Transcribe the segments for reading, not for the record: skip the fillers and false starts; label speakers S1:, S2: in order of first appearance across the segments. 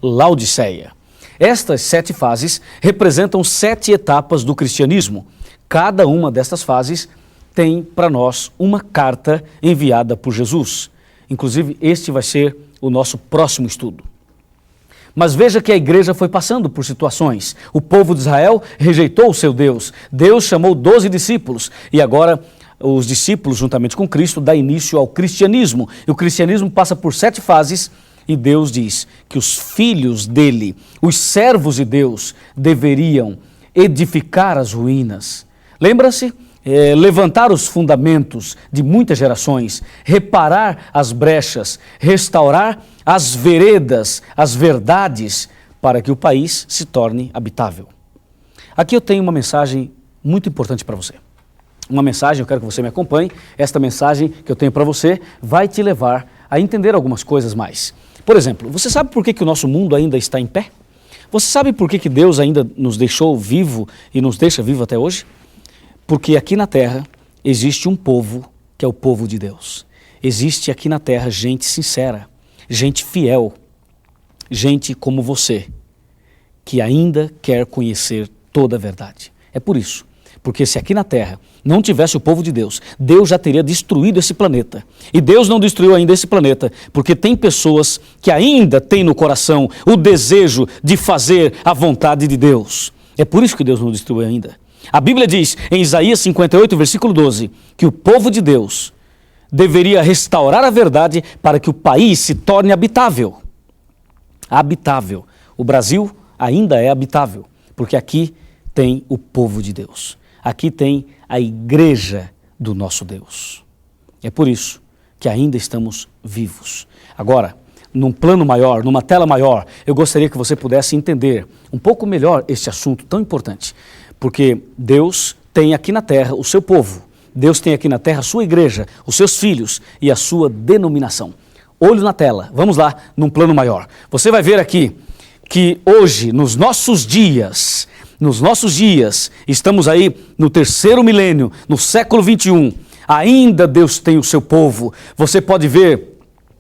S1: Laodiceia. Estas 7 fases representam 7 etapas do cristianismo. Cada uma destas fases tem para nós uma carta enviada por Jesus. Inclusive, este vai ser o nosso próximo estudo. Mas veja que a igreja foi passando por situações. O povo de Israel rejeitou o seu Deus. Deus chamou 12 discípulos e agora os discípulos, juntamente com Cristo, dá início ao cristianismo. E o cristianismo passa por 7 fases. E Deus diz que os filhos dele, os servos de Deus, deveriam edificar as ruínas. Lembra-se? Levantar os fundamentos de muitas gerações, reparar as brechas, restaurar as veredas, as verdades, para que o país se torne habitável. Aqui eu tenho uma mensagem muito importante para você. Uma mensagem, eu quero que você me acompanhe. Esta mensagem que eu tenho para você vai te levar a entender algumas coisas mais. Por exemplo, você sabe por que o nosso mundo ainda está em pé? Você sabe por que Deus ainda nos deixou vivo e nos deixa vivo até hoje? Porque aqui na terra existe um povo que é o povo de Deus. Existe aqui na terra gente sincera, gente fiel, gente como você, que ainda quer conhecer toda a verdade. É por isso. Porque se aqui na terra não tivesse o povo de Deus, Deus já teria destruído esse planeta. E Deus não destruiu ainda esse planeta, porque tem pessoas que ainda têm no coração o desejo de fazer a vontade de Deus. É por isso que Deus não destruiu ainda. A Bíblia diz, em Isaías 58, versículo 12, que o povo de Deus deveria restaurar a verdade para que o país se torne habitável. Habitável. O Brasil ainda é habitável, porque aqui tem o povo de Deus. Aqui tem a igreja do nosso Deus. É por isso que ainda estamos vivos. Agora, num plano maior, numa tela maior, eu gostaria que você pudesse entender um pouco melhor este assunto tão importante. Porque Deus tem aqui na terra o seu povo. Deus tem aqui na terra a sua igreja, os seus filhos e a sua denominação. Olho na tela, vamos lá, num plano maior. Você vai ver aqui que hoje, nos nossos dias, estamos aí no 3º milênio, no século 21, ainda Deus tem o seu povo. Você pode ver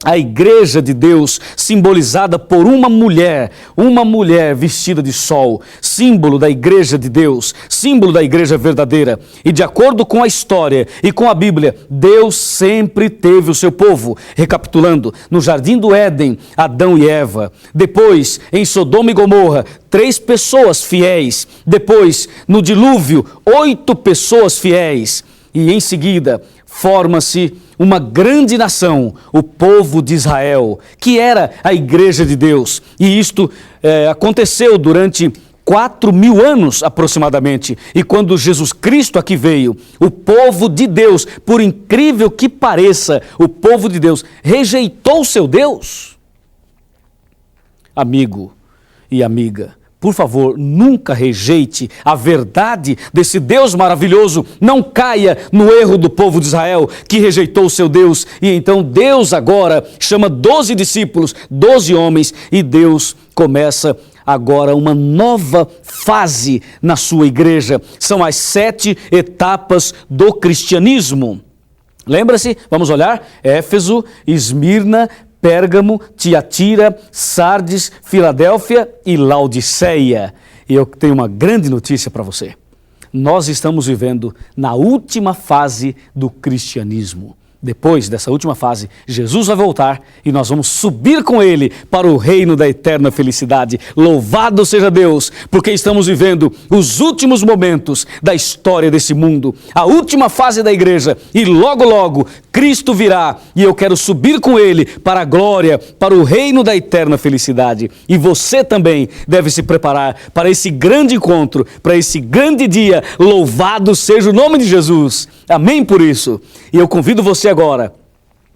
S1: a igreja de Deus simbolizada por uma mulher vestida de sol, símbolo da igreja de Deus, símbolo da igreja verdadeira. E de acordo com a história e com a Bíblia, Deus sempre teve o seu povo. Recapitulando, no Jardim do Éden, Adão e Eva. Depois, em Sodoma e Gomorra, 3 pessoas fiéis. Depois, no dilúvio, 8 pessoas fiéis. E em seguida, forma-se uma grande nação, o povo de Israel, que era a igreja de Deus. E isto aconteceu durante 4.000 anos aproximadamente. E quando Jesus Cristo aqui veio, o povo de Deus, por incrível que pareça, o povo de Deus rejeitou seu Deus. Amigo e amiga, por favor, nunca rejeite a verdade desse Deus maravilhoso. Não caia no erro do povo de Israel que rejeitou o seu Deus. E então Deus agora chama 12 discípulos, 12 homens, e Deus começa agora uma nova fase na sua igreja. São as 7 etapas do cristianismo. Lembra-se? Vamos olhar? Éfeso, Esmirna, Pérgamo, Tiatira, Sardes, Filadélfia e Laodiceia. E eu tenho uma grande notícia para você. Nós estamos vivendo na última fase do cristianismo. Depois dessa última fase, Jesus vai voltar e nós vamos subir com Ele para o reino da eterna felicidade. Louvado seja Deus, porque estamos vivendo os últimos momentos da história desse mundo, a última fase da igreja, e logo, logo, Cristo virá e eu quero subir com Ele para a glória, para o reino da eterna felicidade. E você também deve se preparar para esse grande encontro, para esse grande dia. Louvado seja o nome de Jesus. Amém por isso. E eu convido você agora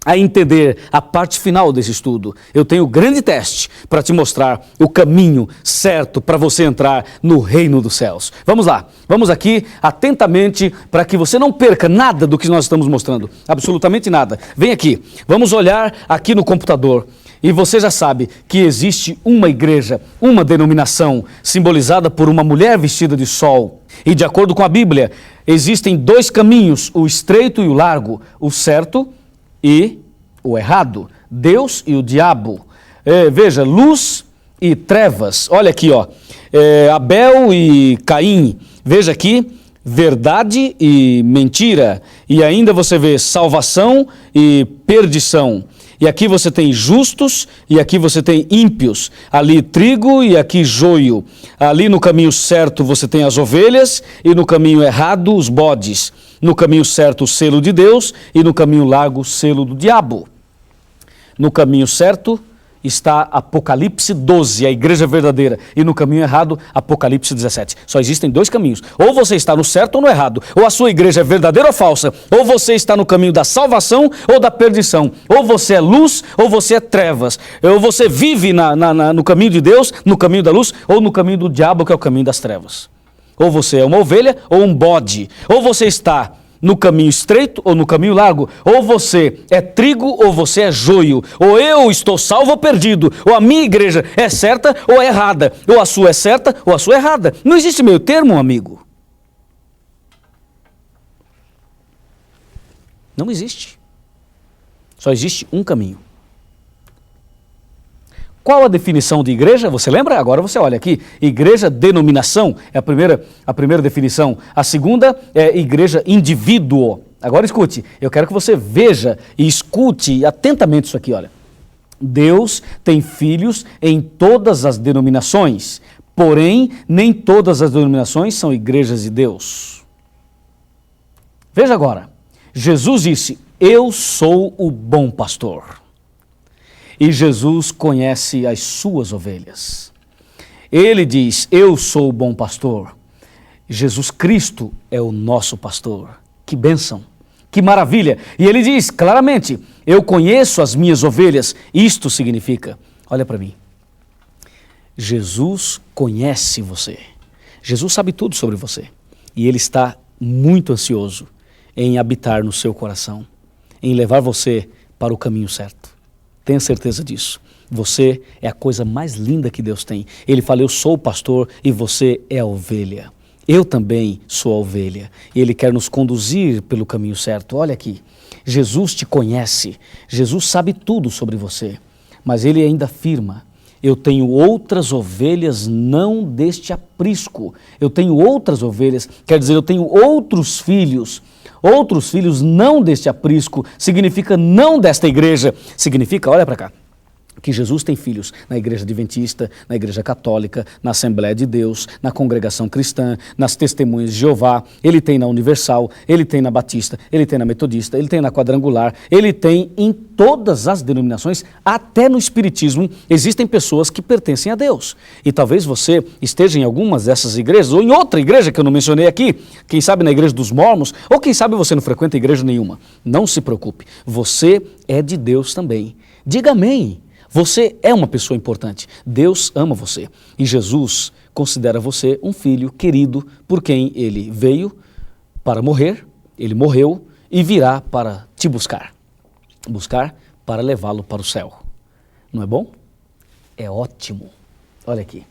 S1: a entender a parte final desse estudo. Eu tenho um grande teste para te mostrar o caminho certo para você entrar no reino dos céus. Vamos lá, vamos aqui atentamente para que você não perca nada do que nós estamos mostrando, absolutamente nada. Vem aqui, vamos olhar aqui no computador. E você já sabe que existe uma igreja, uma denominação simbolizada por uma mulher vestida de sol. E de acordo com a Bíblia, existem 2 caminhos, o estreito e o largo, o certo e o errado, Deus e o diabo. Veja, luz e trevas. Olha aqui, ó. Abel e Caim. Veja aqui, verdade e mentira. E ainda você vê salvação e perdição. E aqui você tem justos e aqui você tem ímpios. Ali trigo e aqui joio. Ali no caminho certo você tem as ovelhas e no caminho errado os bodes. No caminho certo o selo de Deus e no caminho largo o selo do diabo. No caminho certo está Apocalipse 12, a igreja verdadeira, e no caminho errado, Apocalipse 17. Só existem dois caminhos, ou você está no certo ou no errado, ou a sua igreja é verdadeira ou falsa, ou você está no caminho da salvação ou da perdição, ou você é luz ou você é trevas, ou você vive no caminho de Deus, no caminho da luz, ou no caminho do diabo, que é o caminho das trevas. Ou você é uma ovelha ou um bode, ou você está no caminho estreito ou no caminho largo, ou você é trigo ou você é joio, ou eu estou salvo ou perdido, ou a minha igreja é certa ou é errada, ou a sua é certa ou a sua é errada. Não existe meio termo, amigo. Não existe. Só existe um caminho. Qual a definição de igreja? Você lembra? Agora você olha aqui. Igreja, denominação, é a primeira definição. A segunda é igreja, indivíduo. Agora escute, eu quero que você veja e escute atentamente isso aqui, olha. Deus tem filhos em todas as denominações, porém, nem todas as denominações são igrejas de Deus. Veja agora, Jesus disse, eu sou o bom pastor. E Jesus conhece as suas ovelhas. Ele diz, eu sou o bom pastor. Jesus Cristo é o nosso pastor. Que bênção, que maravilha. E ele diz claramente, eu conheço as minhas ovelhas. Isto significa, olha para mim, Jesus conhece você. Jesus sabe tudo sobre você. E ele está muito ansioso em habitar no seu coração, em levar você para o caminho certo. Tenha certeza disso. Você é a coisa mais linda que Deus tem. Ele fala, eu sou o pastor e você é a ovelha. Eu também sou a ovelha. E Ele quer nos conduzir pelo caminho certo. Olha aqui, Jesus te conhece. Jesus sabe tudo sobre você. Mas Ele ainda afirma, eu tenho outras ovelhas não deste aprisco. Eu tenho outras ovelhas, quer dizer, eu tenho outros filhos. Outros filhos não deste aprisco, significa não desta igreja. Significa, olha para cá, que Jesus tem filhos na igreja adventista, na igreja católica, na Assembleia de Deus, na congregação cristã, nas testemunhas de Jeová, ele tem na Universal, ele tem na Batista, ele tem na Metodista, ele tem na Quadrangular, ele tem em todas as denominações, até no Espiritismo, existem pessoas que pertencem a Deus. E talvez você esteja em algumas dessas igrejas, ou em outra igreja que eu não mencionei aqui, quem sabe na igreja dos Mormons, ou quem sabe você não frequenta igreja nenhuma. Não se preocupe, você é de Deus também. Diga amém. Você é uma pessoa importante. Deus ama você. E Jesus considera você um filho querido por quem Ele veio para morrer, Ele morreu e virá para te buscar. Buscar para levá-lo para o céu. Não é bom? É ótimo. Olha aqui.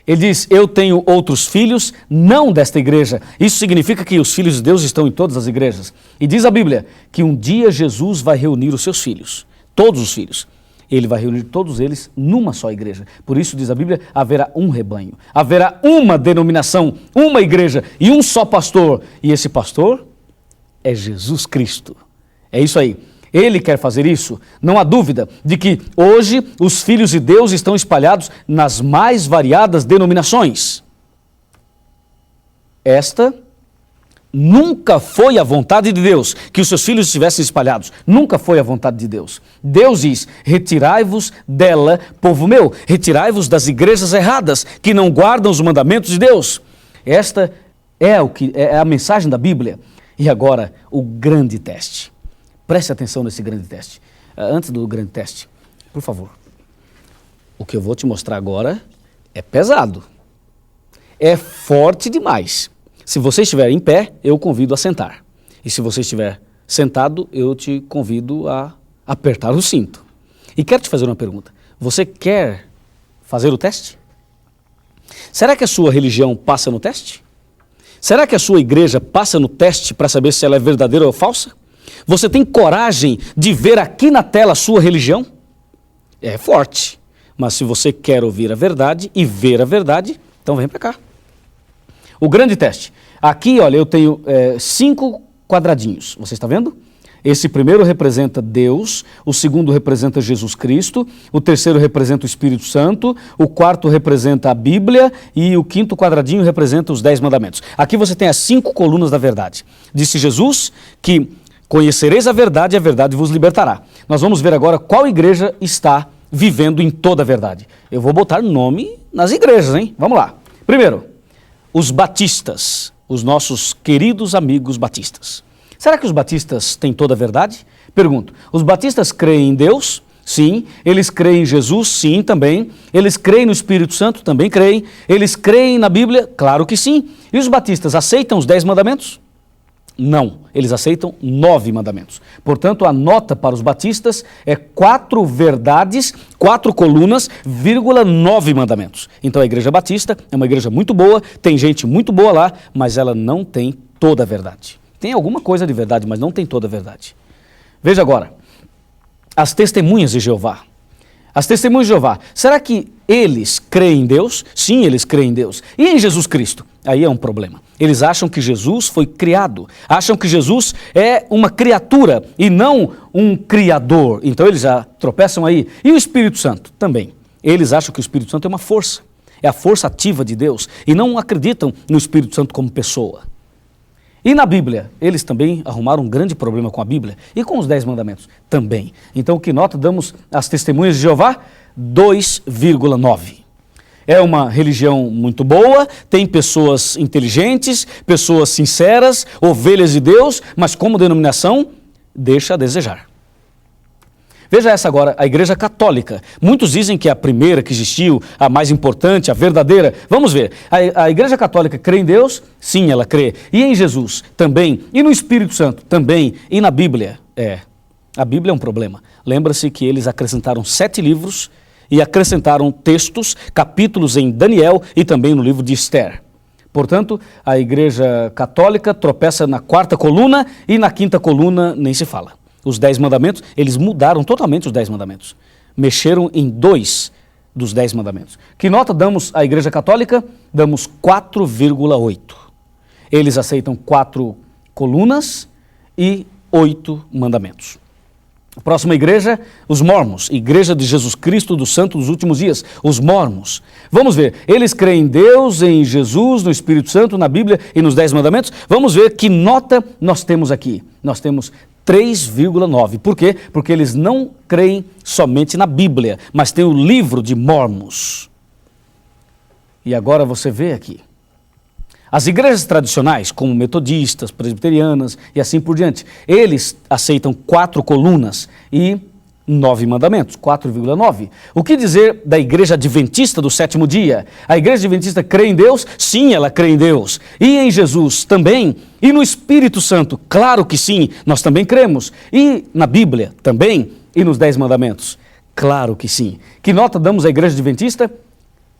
S1: Ele diz, eu tenho outros filhos, não desta igreja. Isso significa que os filhos de Deus estão em todas as igrejas. E diz a Bíblia que um dia Jesus vai reunir os seus filhos, todos os filhos. Ele vai reunir todos eles numa só igreja. Por isso, diz a Bíblia, haverá um rebanho, haverá uma denominação, uma igreja e um só pastor. E esse pastor é Jesus Cristo. É isso aí. Ele quer fazer isso. Não há dúvida de que hoje os filhos de Deus estão espalhados nas mais variadas denominações. Esta nunca foi a vontade de Deus que os seus filhos estivessem espalhados. Nunca foi a vontade de Deus. Deus diz, retirai-vos dela, povo meu, retirai-vos das igrejas erradas, que não guardam os mandamentos de Deus. Esta é a mensagem da Bíblia. E agora, o grande teste. Preste atenção nesse grande teste. Antes do grande teste, por favor. O que eu vou te mostrar agora é pesado. É forte demais. Se você estiver em pé, eu o convido a sentar. E se você estiver sentado, eu te convido a apertar o cinto. E quero te fazer uma pergunta. Você quer fazer o teste? Será que a sua religião passa no teste? Será que a sua igreja passa no teste para saber se ela é verdadeira ou falsa? Você tem coragem de ver aqui na tela a sua religião? É forte. Mas se você quer ouvir a verdade e ver a verdade, então vem para cá. O grande teste. Aqui, olha, eu tenho 5 quadradinhos. Você está vendo? Esse primeiro representa Deus, o segundo representa Jesus Cristo, o terceiro representa o Espírito Santo, o quarto representa a Bíblia e o quinto quadradinho representa os 10 mandamentos. Aqui você tem as 5 colunas da verdade. Disse Jesus que conhecereis a verdade e a verdade vos libertará. Nós vamos ver agora qual igreja está vivendo em toda a verdade. Eu vou botar nome nas igrejas, hein? Vamos lá. Primeiro, os batistas, os nossos queridos amigos batistas. Será que os batistas têm toda a verdade? Pergunto, os batistas creem em Deus? Sim. Eles creem em Jesus? Sim, também. Eles creem no Espírito Santo? Também creem. Eles creem na Bíblia? Claro que sim. E os batistas aceitam os 10 mandamentos? Não, eles aceitam 9 mandamentos. Portanto, a nota para os batistas é 4 verdades, 4 colunas, 9 mandamentos. Então a igreja batista é uma igreja muito boa, tem gente muito boa lá, mas ela não tem toda a verdade. Tem alguma coisa de verdade, mas não tem toda a verdade. Veja agora, as testemunhas de Jeová. As testemunhas de Jeová, será que eles creem em Deus? Sim, eles creem em Deus. E em Jesus Cristo? Aí é um problema. Eles acham que Jesus foi criado, acham que Jesus é uma criatura e não um criador. Então eles já tropeçam aí. E o Espírito Santo também. Eles acham que o Espírito Santo é uma força, é a força ativa de Deus e não acreditam no Espírito Santo como pessoa. E na Bíblia, eles também arrumaram um grande problema com a Bíblia e com os 10 mandamentos também. Então, que nota damos às testemunhas de Jeová? 2,9. É uma religião muito boa, tem pessoas inteligentes, pessoas sinceras, ovelhas de Deus, mas como denominação, deixa a desejar. Veja essa agora, a Igreja Católica. Muitos dizem que é a primeira que existiu, a mais importante, a verdadeira. Vamos ver, a Igreja Católica crê em Deus? Sim, ela crê. E em Jesus? Também. E no Espírito Santo? Também. E na Bíblia? A Bíblia é um problema. Lembra-se que eles acrescentaram 7 livros e acrescentaram textos, capítulos em Daniel e também no livro de Esther. Portanto, a Igreja Católica tropeça na 4ª coluna e na 5ª coluna nem se fala. Os 10 mandamentos, eles mudaram totalmente os 10 mandamentos. Mexeram em 2 dos 10 mandamentos. Que nota damos à Igreja Católica? Damos 4,8. Eles aceitam 4 colunas e 8 mandamentos. A próxima igreja, os mormons, Igreja de Jesus Cristo dos Santos dos Últimos Dias, os mormons. Vamos ver, eles creem em Deus, em Jesus, no Espírito Santo, na Bíblia e nos 10 mandamentos. Vamos ver que nota nós temos aqui. Nós temos 3,9. Por quê? Porque eles não creem somente na Bíblia, mas tem o livro de Mormons. E agora você vê aqui. As igrejas tradicionais, como metodistas, presbiterianas e assim por diante, eles aceitam 4 colunas e 9 mandamentos, 4,9. O que dizer da igreja adventista do 7º dia? A igreja adventista crê em Deus? Sim, ela crê em Deus. E em Jesus também? E no Espírito Santo? Claro que sim, nós também cremos. E na Bíblia também? E nos 10 mandamentos? Claro que sim. Que nota damos à igreja adventista?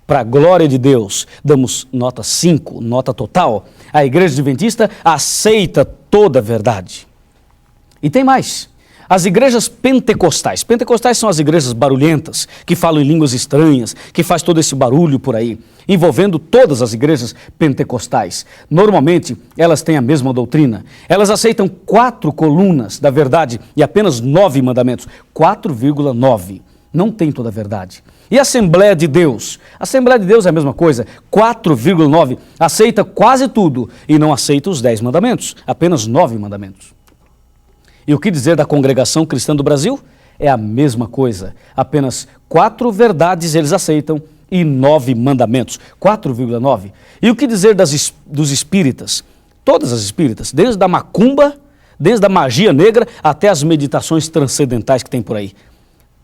S1: Para a glória de Deus, damos nota 5, nota total. A igreja adventista aceita toda a verdade. E tem mais. As igrejas pentecostais. Pentecostais são as igrejas barulhentas, que falam em línguas estranhas, que faz todo esse barulho por aí, envolvendo todas as igrejas pentecostais. Normalmente, elas têm a mesma doutrina. Elas aceitam 4 colunas da verdade e apenas 9 mandamentos. 4,9. Não tem toda a verdade. E a Assembleia de Deus? A Assembleia de Deus é a mesma coisa, 4,9, aceita quase tudo e não aceita os 10 mandamentos, apenas 9 mandamentos. E o que dizer da Congregação Cristã do Brasil? É a mesma coisa, apenas 4 verdades eles aceitam e 9 mandamentos, 4,9. E o que dizer dos espíritas? Todas as espíritas, desde a macumba, desde a magia negra até as meditações transcendentais que tem por aí.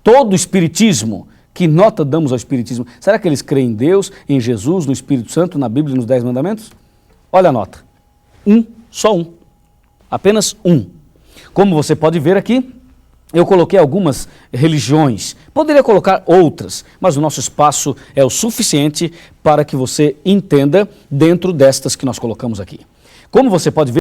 S1: Todo o espiritismo, que nota damos ao espiritismo? Será que eles creem em Deus, em Jesus, no Espírito Santo, na Bíblia e nos 10 mandamentos? Olha a nota. 1, só 1. Apenas 1. Como você pode ver aqui, eu coloquei algumas religiões. Poderia colocar outras, mas o nosso espaço é o suficiente para que você entenda dentro destas que nós colocamos aqui. Como você pode ver,